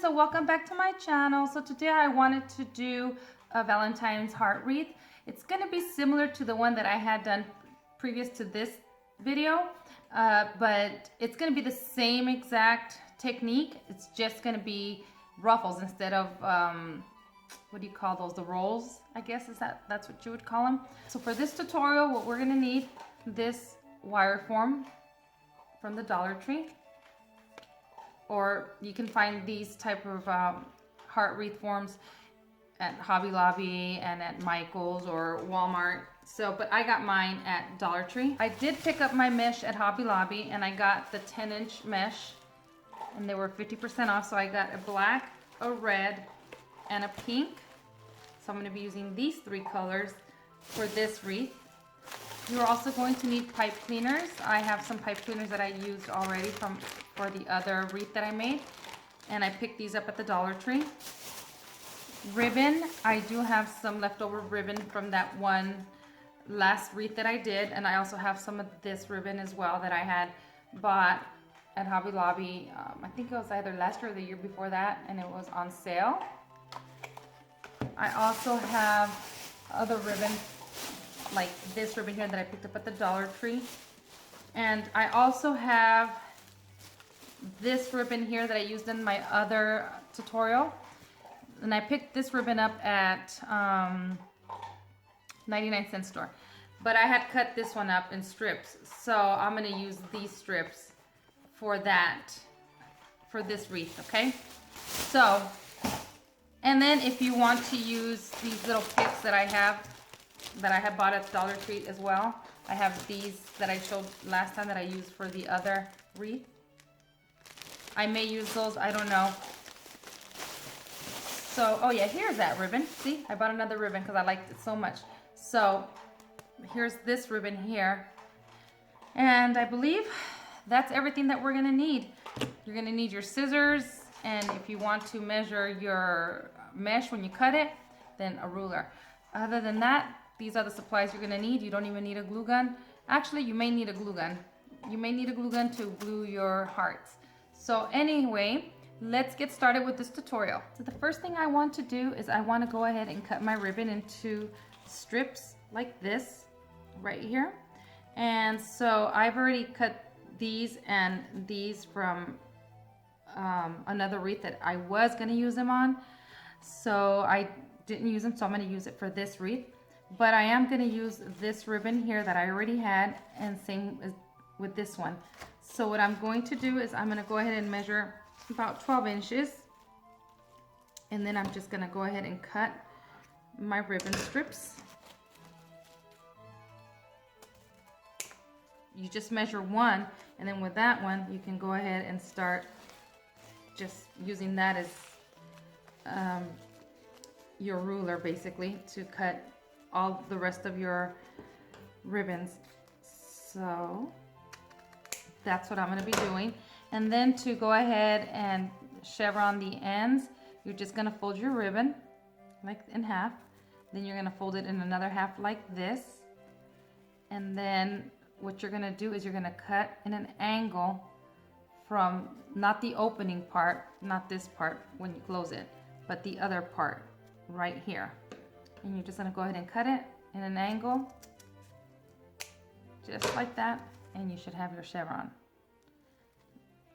so welcome back to my channel. So today I wanted to do a Valentine's heart wreath. It's going to be similar to the one that I had done previous to this video, but it's going to be the same exact technique. It's just going to be ruffles instead of what do you call those, the rolls, I guess that's what you would call them. So for this tutorial, what we're going to need, this wire form from the Dollar Tree, or you can find these type of heart wreath forms at Hobby Lobby and at Michael's or Walmart. So, but I got mine at Dollar Tree. I did pick up my mesh at Hobby Lobby and I got the 10-inch mesh and they were 50% off. So I got a black, a red, and a pink. So I'm going to be using these three colors for this wreath. You're also going to need pipe cleaners. I have some pipe cleaners that I used already for the other wreath that I made, and I picked these up at the Dollar Tree. Ribbon, I do have some leftover ribbon from that one last wreath that I did, and I also have some of this ribbon as well that I had bought at Hobby Lobby. I think it was either last year or the year before that, and it was on sale. I also have other ribbon, like this ribbon here that I picked up at the Dollar Tree. And I also have this ribbon here that I used in my other tutorial. And I picked this ribbon up at 99-cent store. But I had cut this one up in strips. So I'm gonna use these strips for this wreath, okay? So, and then if you want to use these little picks that I have bought at Dollar Tree as well. I have these that I showed last time that I used for the other wreath. I may use those, I don't know. So, oh yeah, here's that ribbon. See, I bought another ribbon because I liked it so much. So, here's this ribbon here. And I believe that's everything that we're gonna need. You're gonna need your scissors, and if you want to measure your mesh when you cut it, then a ruler. Other than that, these are the supplies you're gonna need. You don't even need a glue gun. Actually, you may need a glue gun. You may need a glue gun to glue your hearts. So anyway, let's get started with this tutorial. So the first thing I want to do is I want to go ahead and cut my ribbon into strips like this right here. And so I've already cut these and these from another wreath that I was gonna use them on. So I didn't use them, so I'm gonna use it for this wreath. But I am going to use this ribbon here that I already had, and same as with this one. So what I'm going to do is I'm going to go ahead and measure about 12 inches. And then I'm just going to go ahead and cut my ribbon strips. You just measure one, and then with that one, you can go ahead and start just using that as your ruler, basically, to cut all the rest of your ribbons. So that's what I'm going to be doing. And then to go ahead and chevron the ends, you're just going to fold your ribbon like in half. Then you're going to fold it in another half like this. And then what you're going to do is you're going to cut in an angle from not the opening part, not this part when you close it, but the other part right here. And you're just going to go ahead and cut it in an angle, just like that, and you should have your chevron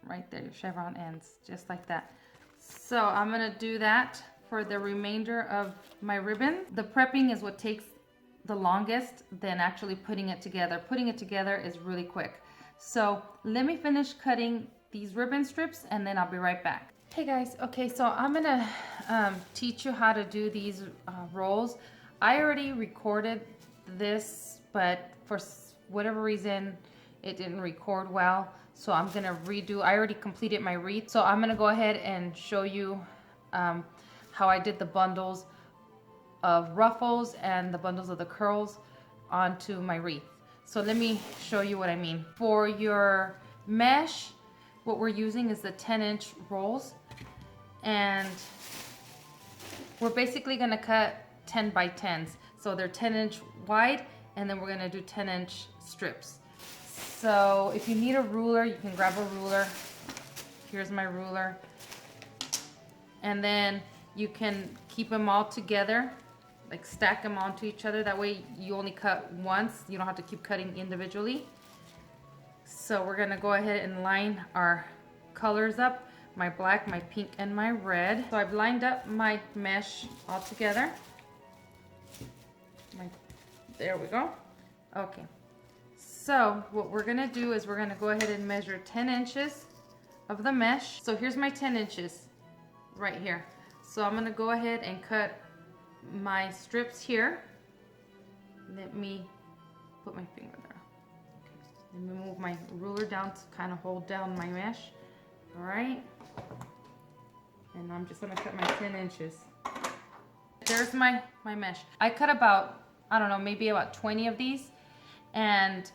right there, your chevron ends, just like that. So I'm going to do that for the remainder of my ribbon. The prepping is what takes the longest than actually putting it together. Putting it together is really quick. So let me finish cutting these ribbon strips and then I'll be right back. Hey guys, okay, so I'm gonna teach you how to do these rolls. I already recorded this, but for whatever reason, it didn't record well. So I'm gonna redo, I already completed my wreath. So I'm gonna go ahead and show you how I did the bundles of ruffles and the bundles of the curls onto my wreath. So let me show you what I mean. For your mesh, what we're using is the 10-inch rolls. And we're basically going to cut 10 by 10s. So they're 10-inch wide, and then we're going to do 10-inch strips. So if you need a ruler, you can grab a ruler. Here's my ruler. and then you can keep them all together, like stack them onto each other. That way you only cut once. You don't have to keep cutting individually. So we're gonna go ahead and line our colors up, my black, my pink, and my red. So I've lined up my mesh all together. There we go. Okay. So what we're gonna do is we're gonna go ahead and measure 10 inches of the mesh. So here's my 10 inches right here. So I'm gonna go ahead and cut my strips here. Let me put my finger there. Let me move my ruler down to kind of hold down my mesh. All right. And I'm just gonna cut my 10 inches. There's my mesh. I cut about, I don't know, maybe about 20 of these. And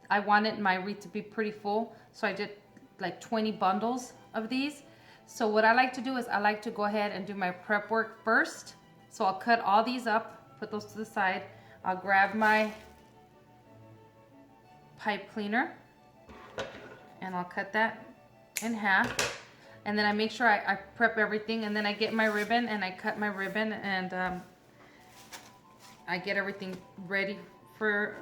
I wanted my wreath to be pretty full. So I did like 20 bundles of these. So what I like to do is I like to go ahead and do my prep work first. So I'll cut all these up, put those to the side. I'll grab my pipe cleaner and I'll cut that in half. And then I make sure I prep everything, and then I get my ribbon and I cut my ribbon, and I get everything ready for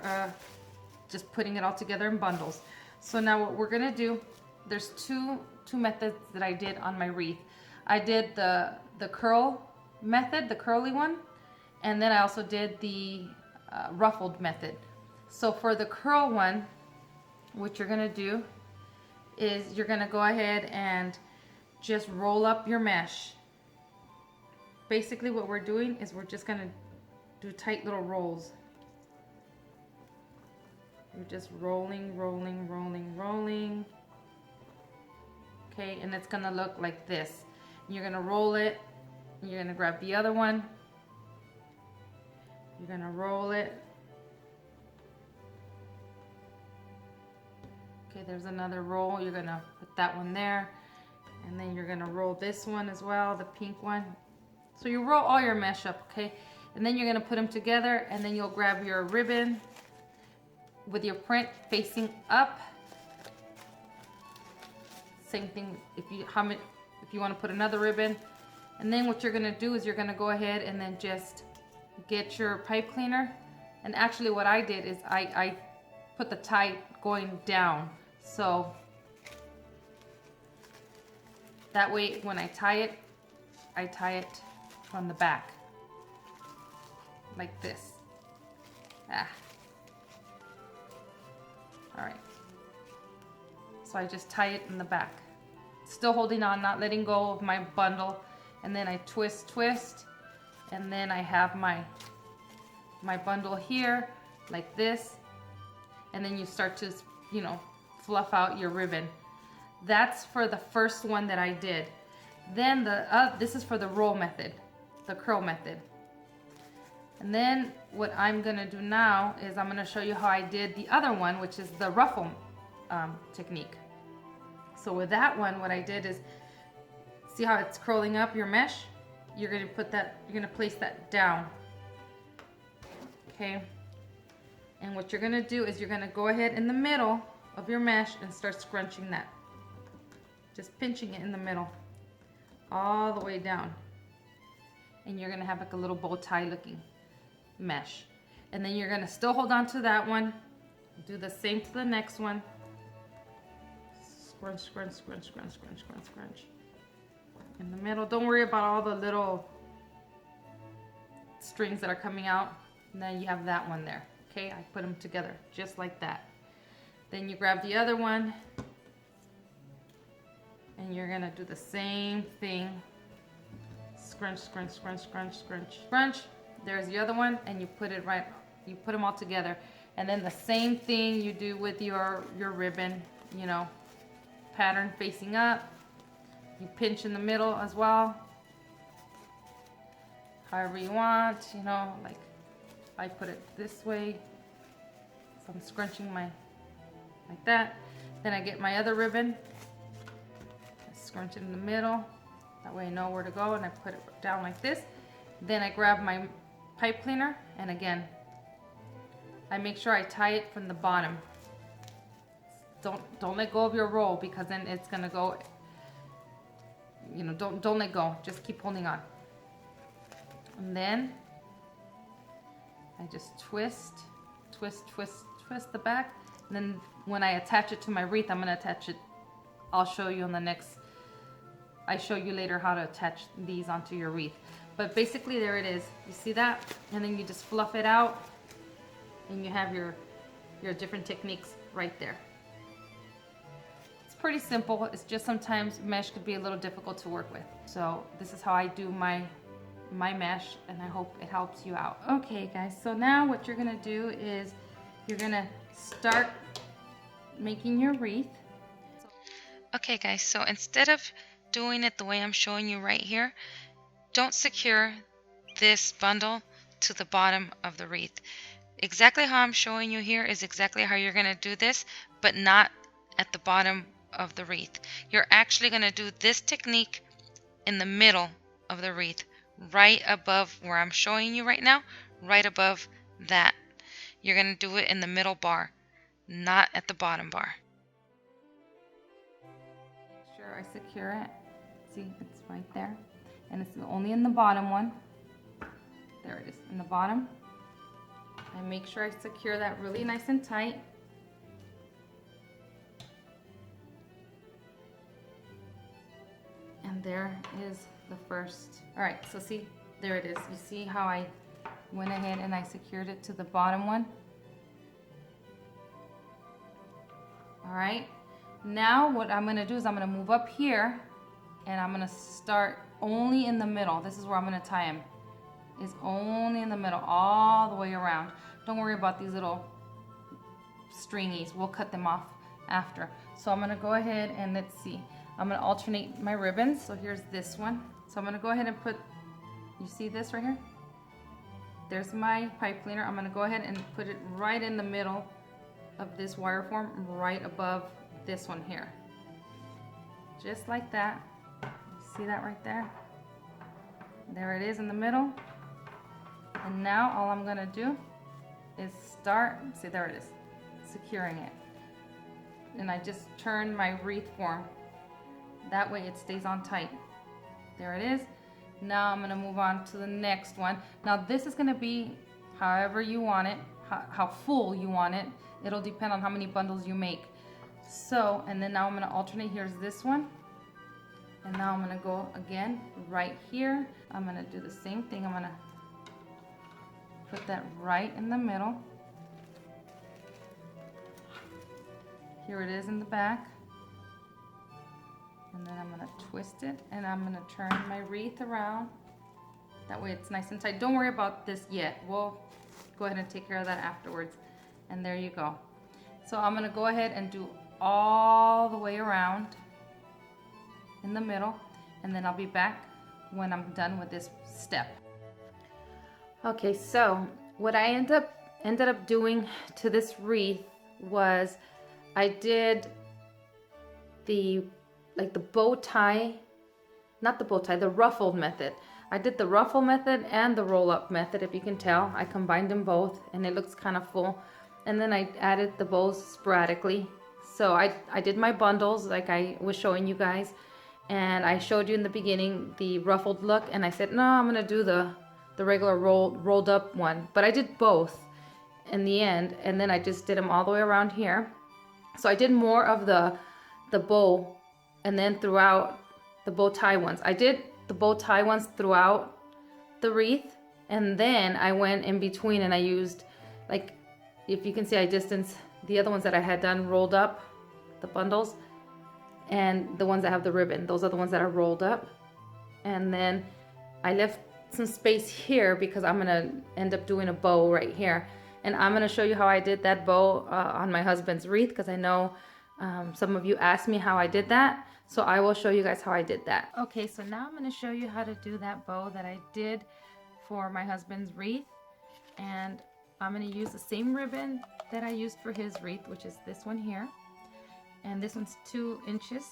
just putting it all together in bundles. So now what we're gonna do, there's two methods that I did on my wreath. I did the curl method, the curly one, and then I also did the ruffled method. So for the curl one, what you're gonna do is you're gonna go ahead and just roll up your mesh. Basically what we're doing is we're just gonna do tight little rolls. You're just rolling, rolling, rolling, rolling. Okay, and it's gonna look like this. You're gonna roll it, and you're gonna grab the other one. You're gonna roll it. Okay, there's another roll. You're gonna put that one there. And then you're gonna roll this one as well, the pink one. So you roll all your mesh up, okay? And then you're gonna put them together, and then you'll grab your ribbon with your print facing up. Same thing if you want to put another ribbon. And then what you're gonna do is you're gonna go ahead and then just get your pipe cleaner. And actually what I did is I put the tie going down. So that way when I tie it from the back. Like this. All right. So I just tie it in the back. Still holding on, not letting go of my bundle. And then I twist, and then I have my bundle here, like this. And then you start to, you know, fluff out your ribbon. That's for the first one that I did. Then this is for the roll method, the curl method. And then what I'm gonna do now is I'm gonna show you how I did the other one, which is the ruffle technique. So with that one, what I did is, see how it's curling up your mesh? You're gonna place that down, okay? And what you're gonna do is you're gonna go ahead in the middle of your mesh and start scrunching that. Just pinching it in the middle, all the way down. And you're gonna have like a little bow tie looking mesh. And then you're gonna still hold on to that one. Do the same to the next one. Scrunch, scrunch, scrunch, scrunch, scrunch, scrunch, scrunch. In the middle. Don't worry about all the little strings that are coming out. And then you have that one there. Okay, I put them together just like that. Then you grab the other one and you're gonna do the same thing. Scrunch, scrunch, scrunch, scrunch, scrunch, scrunch. There's the other one, and you put it right, you put them all together. And then the same thing you do with your ribbon, you know, pattern facing up. You pinch in the middle as well. However you want, you know, like I put it this way. So I'm scrunching like that. Then I get my other ribbon. I scrunch it in the middle. That way I know where to go, and I put it down like this. Then I grab my pipe cleaner, and again, I make sure I tie it from the bottom. Don't let go of your roll, because then it's gonna go, you know, don't let go. Just keep holding on. And then I just twist the back. And then when I attach it to my wreath, I'm gonna attach it. I'll show you on the next, I show you later how to attach these onto your wreath. But basically there it is. You see that? And then you just fluff it out and you have your different techniques right there. It's pretty simple. It's just sometimes mesh could be a little difficult to work with. So this is how I do my mesh, and I hope it helps you out. Okay guys, so now what you're gonna do is you're gonna start making your wreath. Okay guys, so instead of doing it the way I'm showing you right here, don't secure this bundle to the bottom of the wreath. Exactly how I'm showing you here is exactly how you're going to do this, but not at the bottom of the wreath. You're actually going to do this technique in the middle of the wreath, right above where I'm showing you right now, right above that. You're going to do it in the middle bar, not at the bottom bar. Make sure I secure it. See, it's right there. And it's only in the bottom one. There it is, in the bottom. I make sure I secure that really nice and tight. And there is the first. All right, so see, there it is. You see how I went ahead and I secured it to the bottom one? All right, now what I'm gonna do is I'm gonna move up here and I'm gonna start only in the middle. This is where I'm gonna tie him. Is only in the middle, all the way around. Don't worry about these little stringies. We'll cut them off after. So I'm gonna go ahead and let's see. I'm gonna alternate my ribbons. So here's this one. So I'm gonna go ahead and put, you see this right here? There's my pipe cleaner. I'm gonna go ahead and put it right in the middle of this wire form, right above this one here. Just like that. See that right there? There it is in the middle. And now all I'm gonna do is start, see there it is, securing it. And I just turn my wreath form. That way it stays on tight. There it is. Now I'm gonna move on to the next one. Now this is gonna be however you want it, how full you want it. It'll depend on how many bundles you make. So, and then now I'm gonna alternate. Here's this one. And now I'm gonna go again right here. I'm gonna do the same thing. I'm gonna put that right in the middle. Here it is in the back. And then I'm gonna twist it and I'm gonna turn my wreath around. That way it's nice and tight. Don't worry about this yet. We'll go ahead and take care of that afterwards. And there you go. So I'm gonna go ahead and do all the way around in the middle, and then I'll be back when I'm done with this step. Okay, so what I ended up doing to this wreath was I did the bow tie, not the bow tie, the ruffled method. I did the ruffle method and the roll up method. If you can tell, I combined them both and it looks kind of full. And then I added the bows sporadically. So I did my bundles like I was showing you guys. And I showed you in the beginning the ruffled look, and I said, no, I'm gonna do the regular rolled up one. But I did both in the end, and then I just did them all the way around here. So I did more of the bow, and then throughout the bow tie ones. I did the bow tie ones throughout the wreath, and then I went in between and I used, like, if you can see, I distanced the other ones that I had done rolled up, the bundles, and the ones that have the ribbon. Those are the ones that are rolled up. And then I left some space here because I'm gonna end up doing a bow right here. And I'm gonna show you how I did that bow on my husband's wreath, because I know some of you asked me how I did that. So I will show you guys how I did that. Okay, so now I'm gonna show you how to do that bow that I did for my husband's wreath. And I'm gonna use the same ribbon that I used for his wreath, which is this one here. And this one's 2 inches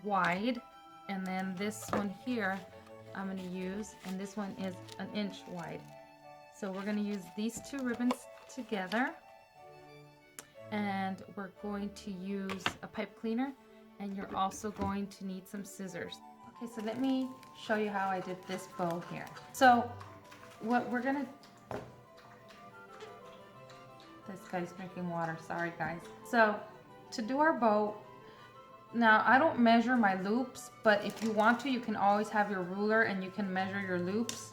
wide. And then this one here I'm gonna use, and this one is 1 inch wide. So we're gonna use these 2 ribbons together. And we're going to use a pipe cleaner, and you're also going to need some scissors. Okay, so let me show you how I did this bow here. So what we're gonna, this guy's drinking water, sorry guys. So to do our bow, now I don't measure my loops, but if you want to, you can always have your ruler and you can measure your loops.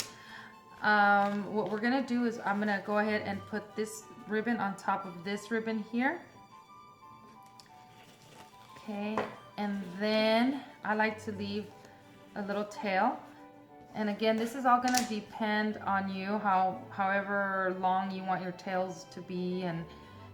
What we're gonna do is I'm gonna go ahead and put this ribbon on top of this ribbon here. Okay, and then I like to leave a little tail. And again, this is all gonna depend on you, however long you want your tails to be, and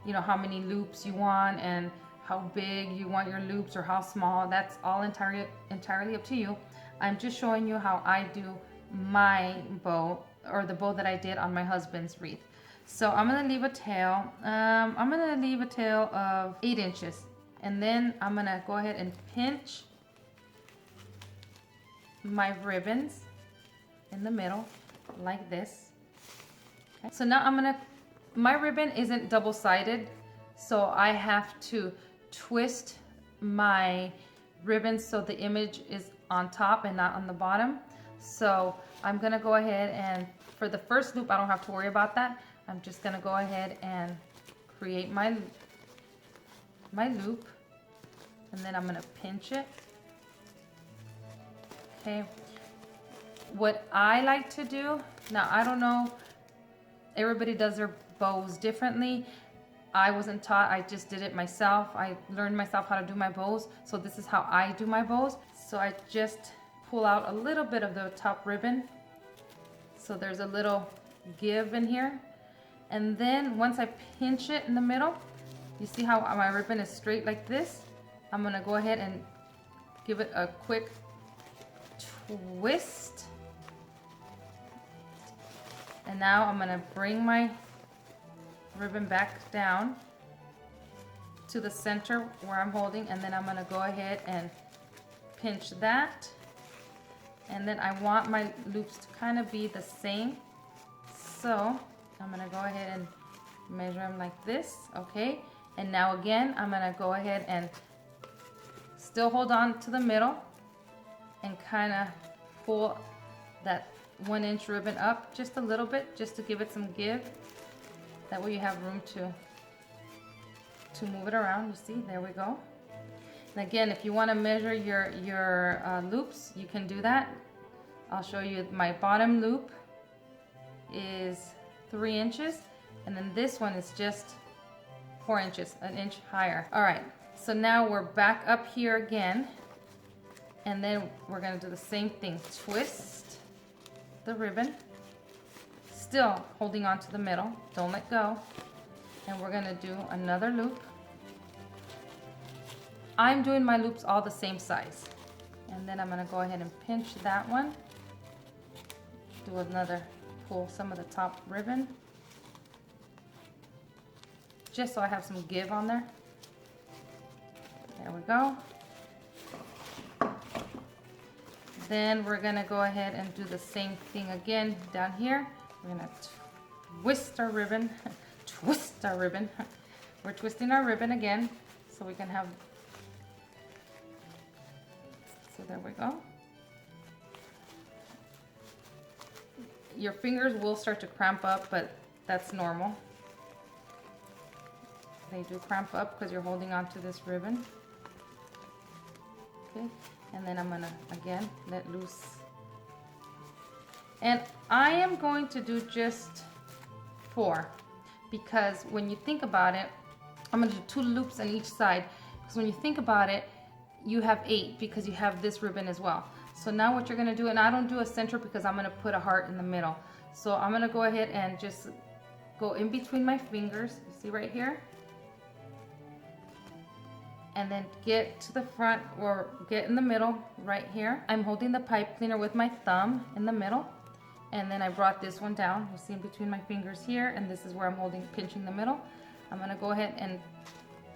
you know how many loops you want and how big you want your loops or how small. That's all entirely up to you. I'm just showing you how I do my bow, or the bow that I did on my husband's wreath. So I'm gonna leave a tail. I'm gonna leave a tail of 8 inches. And then I'm gonna go ahead and pinch my ribbons in the middle like this. Okay. So now my ribbon isn't double-sided, so I have to twist my ribbon so the image is on top and not on the bottom. So I'm gonna go ahead and for the first loop, I don't have to worry about that. I'm just gonna go ahead and create my loop, and then I'm gonna pinch it. Okay. What I like to do, now I don't know, everybody does their bows differently. I wasn't taught, I just did it myself. I learned myself how to do my bows. So this is how I do my bows. So I just pull out a little bit of the top ribbon. So there's a little give in here. And then once I pinch it in the middle, you see how my ribbon is straight like this? I'm gonna go ahead and give it a quick twist. And now I'm gonna bring my ribbon back down to the center where I'm holding, and then I'm gonna go ahead and pinch that. And then I want my loops to kind of be the same. So I'm gonna go ahead and measure them like this, okay? And now again, I'm gonna go ahead and still hold on to the middle and kind of pull that 1 inch ribbon up just a little bit, just to give it some give. That way you have room to move it around. You see, there we go. And again, if you want to measure your loops, you can do that. I'll show you. My bottom loop is 3 inches, and then this one is just 4 inches, an inch higher. All right, so now we're back up here again, and then we're gonna do the same thing. Twist the ribbon, still holding on to the middle, don't let go. And we're gonna do another loop. I'm doing my loops all the same size. And then I'm gonna go ahead and pinch that one. Do another, pull some of the top ribbon. Just so I have some give on there. There we go. Then we're gonna go ahead and do the same thing again down here. We're gonna twist our ribbon, twist our ribbon. We're twisting our ribbon again so we can have, so there we go. Your fingers will start to cramp up, but that's normal. They do cramp up because you're holding on to this ribbon. Okay, and then I'm gonna, again, let loose. And I am going to do just 4, because when you think about it, I'm gonna do 2 loops on each side, because when you think about it, you have 8 because you have this ribbon as well. So now what you're gonna do, and I don't do a center because I'm gonna put a heart in the middle. So I'm gonna go ahead and just go in between my fingers, you see right here? And then get to the front, or get in the middle right here. I'm holding the pipe cleaner with my thumb in the middle. And then I brought this one down. You see in between my fingers here, and this is where I'm holding, pinching the middle. I'm gonna go ahead and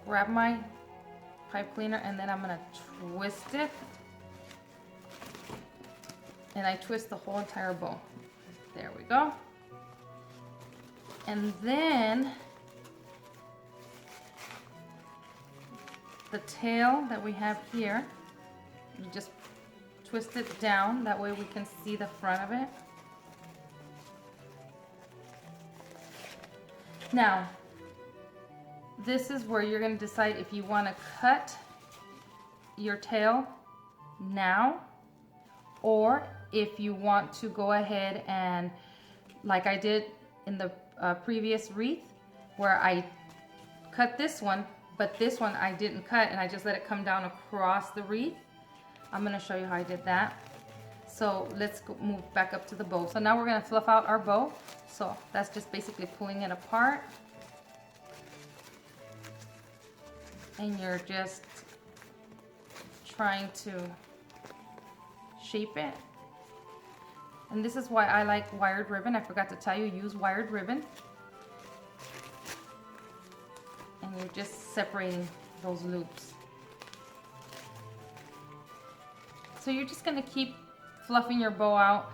grab my pipe cleaner, and then I'm gonna twist it. And I twist the whole entire bow. There we go. And then the tail that we have here, you just twist it down. That way we can see the front of it. Now, this is where you're going to decide if you want to cut your tail now, or if you want to go ahead and, like I did in the previous wreath, where I cut this one, but this one I didn't cut and I just let it come down across the wreath. I'm going to show you how I did that. So let's go move back up to the bow. So now we're going to fluff out our bow. So that's just basically pulling it apart. And you're just trying to shape it. And this is why I like wired ribbon. I forgot to tell you, use wired ribbon. And you're just separating those loops. So you're just going to keep fluffing your bow out,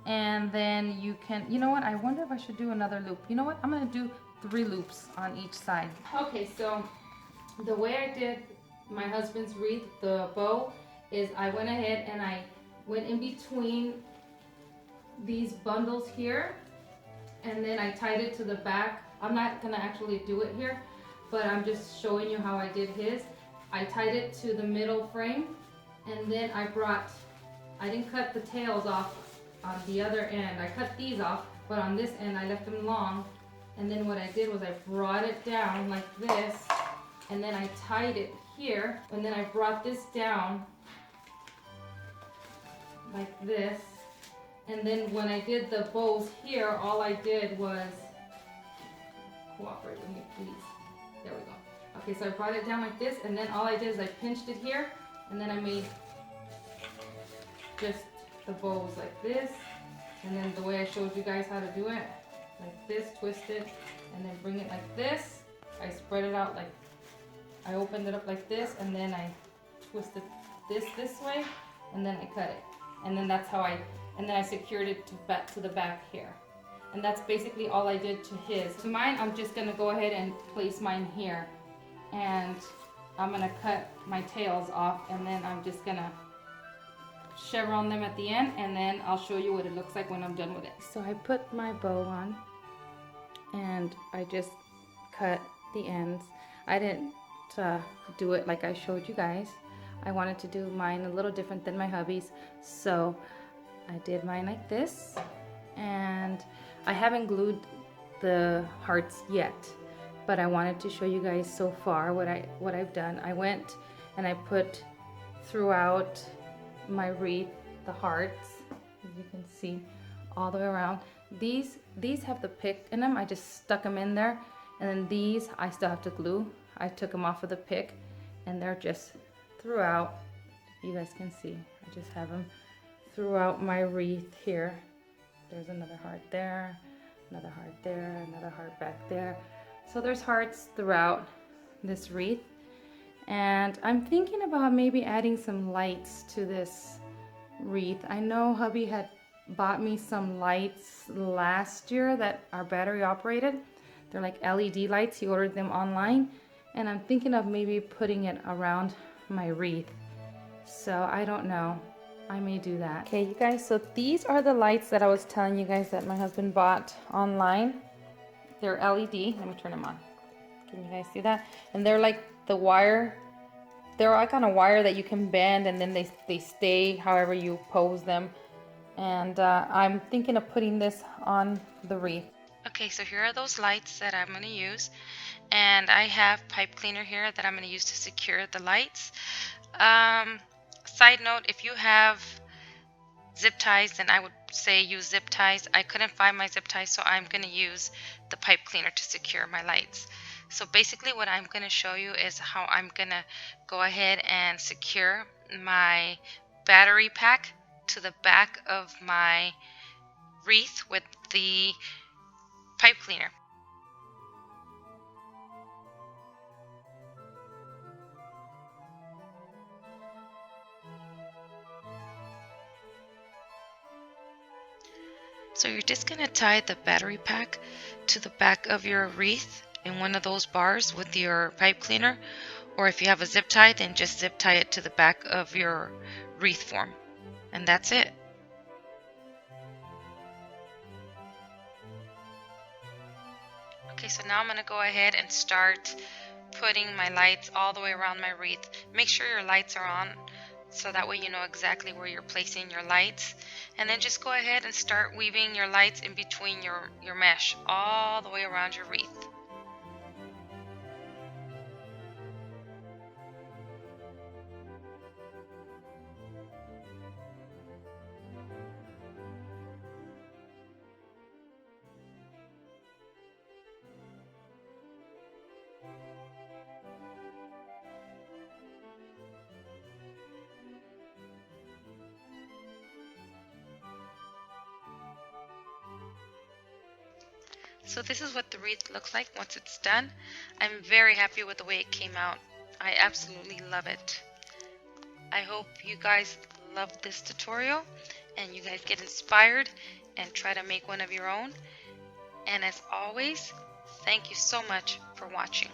and then you can, you know what, I wonder if I should do another loop. You know what, I'm going to do 3 loops on each side. Okay, so the way I did my husband's wreath, the bow, is I went ahead and I went in between these bundles here, and then I tied it to the back. I'm not going to actually do it here, but I'm just showing you how I did his. I tied it to the middle frame, and then I didn't cut the tails off on the other end. I cut these off, but on this end I left them long. And then what I did was I brought it down like this, and then I tied it here, and then I brought this down like this. And then when I did the bows here, all I did was, cooperate with me please. There we go. Okay, so I brought it down like this, and then all I did is I pinched it here, and then I made just the bows like this, and then the way I showed you guys how to do it, like this, twist it, and then bring it like this. I spread it out, like I opened it up like this, and then I twisted this way, and then I cut it, and then that's how and then I secured it to the back here. And that's basically all I did to his. To mine, I'm just gonna go ahead and place mine here, and I'm gonna cut my tails off, and then I'm just gonna chevron them at the end, and then I'll show you what it looks like when I'm done with it. So I put my bow on, and I just cut the ends. I didn't do it like I showed you guys. I wanted to do mine a little different than my hubby's, so I did mine like this, and I haven't glued the hearts yet, but I wanted to show you guys so far what I've done. I went and I put throughout my wreath the hearts, as you can see, all the way around. These have the pick in them. I just stuck them in there, and then these I still have to glue. I took them off of the pick, and they're just throughout. If you guys can see, I just have them throughout my wreath here. There's another heart there, another heart there, another heart back there. So there's hearts throughout this wreath. And I'm thinking about maybe adding some lights to this wreath. I know hubby had bought me some lights last year that are battery operated. They're like LED lights. He ordered them online. And I'm thinking of maybe putting it around my wreath. So I don't know. I may do that. Okay, you guys, so these are the lights that I was telling you guys that my husband bought online. They're LED. Let me turn them on. Can you guys see that? And they're like the wire. They're like on a wire that you can bend, and then they stay however you pose them. And I'm thinking of putting this on the wreath. Okay, so here are those lights that I'm going to use. And I have pipe cleaner here that I'm going to use to secure the lights. Side note, if you have zip ties, then I would say use zip ties. I couldn't find my zip ties, so I'm going to use the pipe cleaner to secure my lights. So basically what I'm going to show you is how I'm going to go ahead and secure my battery pack to the back of my wreath with the pipe cleaner. So you're just going to tie the battery pack to the back of your wreath in one of those bars with your pipe cleaner, or if you have a zip tie, then just zip tie it to the back of your wreath form. And that's it. Okay, so now I'm going to go ahead and start putting my lights all the way around my wreath. Make sure your lights are on so that way you know exactly where you're placing your lights. And then just go ahead and start weaving your lights in between your mesh all the way around your wreath. So this is what the wreath looks like once it's done. I'm very happy with the way it came out. I absolutely love it. I hope you guys loved this tutorial and you guys get inspired and try to make one of your own. And as always, thank you so much for watching.